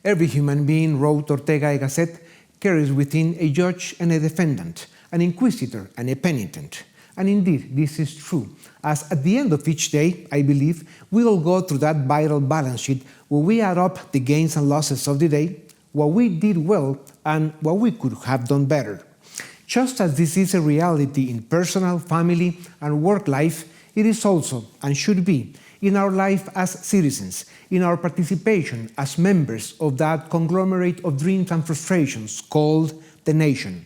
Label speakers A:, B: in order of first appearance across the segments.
A: Every human being, wrote Ortega y Gasset, carries within a judge and a defendant, an inquisitor and a penitent. And indeed, this is true, as at the end of each day, I believe, we all go through that vital balance sheet where we add up the gains and losses of the day, what we did well and what we could have done better. Just as this is a reality in personal, family, and work life, it is also, and should be, in our life as citizens, in our participation as members of that conglomerate of dreams and frustrations called the nation.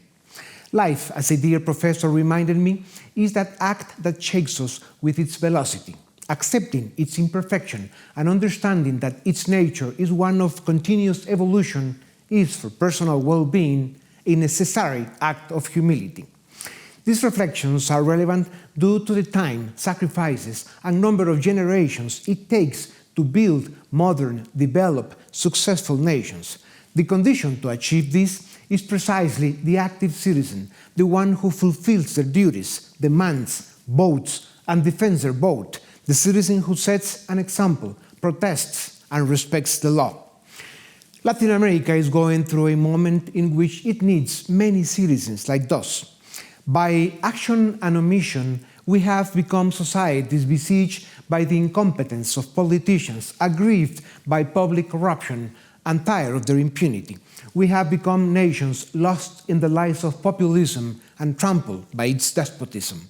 A: Life, as a dear professor reminded me, is that act that shakes us with its velocity, accepting its imperfection and understanding that its nature is one of continuous evolution is, for personal well-being, a necessary act of humility. These reflections are relevant due to the time, sacrifices, and number of generations it takes to build modern, developed, successful nations. The condition to achieve this is precisely the active citizen, the one who fulfills their duties, demands, votes, and defends their vote, the citizen who sets an example, protests, and respects the law. Latin America is going through a moment in which it needs many citizens like those. By action and omission, we have become societies besieged by the incompetence of politicians, aggrieved by public corruption, and tired of their impunity. We have become nations lost in the lies of populism and trampled by its despotism.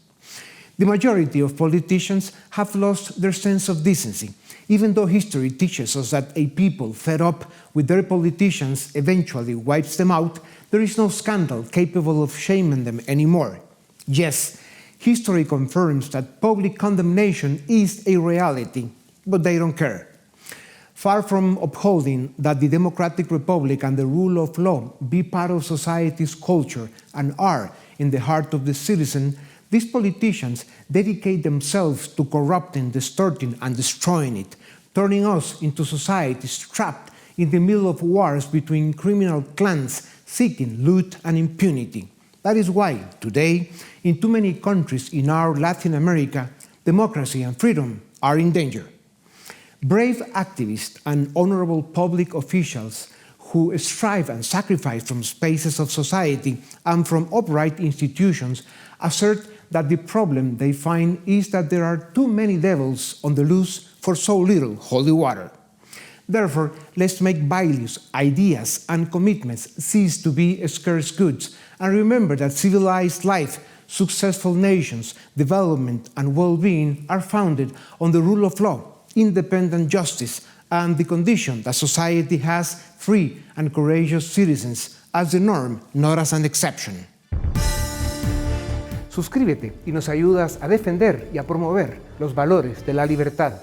A: The majority of politicians have lost their sense of decency, even though history teaches us that a people fed up with their politicians eventually wipes them out. There is no scandal capable of shaming them anymore. Yes, history confirms that public condemnation is a reality, but they don't care. Far from upholding that the democratic republic and the rule of law be part of society's culture and are in the heart of the citizen, these politicians dedicate themselves to corrupting, distorting, and destroying it, turning us into societies trapped in the middle of wars between criminal clans seeking loot and impunity. That is why, today, in too many countries in our Latin America, democracy and freedom are in danger. Brave activists and honorable public officials who strive and sacrifice from spaces of society and from upright institutions assert that the problem they find is that there are too many devils on the loose for so little holy water. Therefore, let's make values, ideas, and commitments cease to be scarce goods, and remember that civilized life, successful nations, development, and well-being are founded on the rule of law, independent justice, and the condition that society has free and courageous citizens as the norm, not as an exception. Suscríbete y nos ayudas a defender y a promover los valores de la libertad.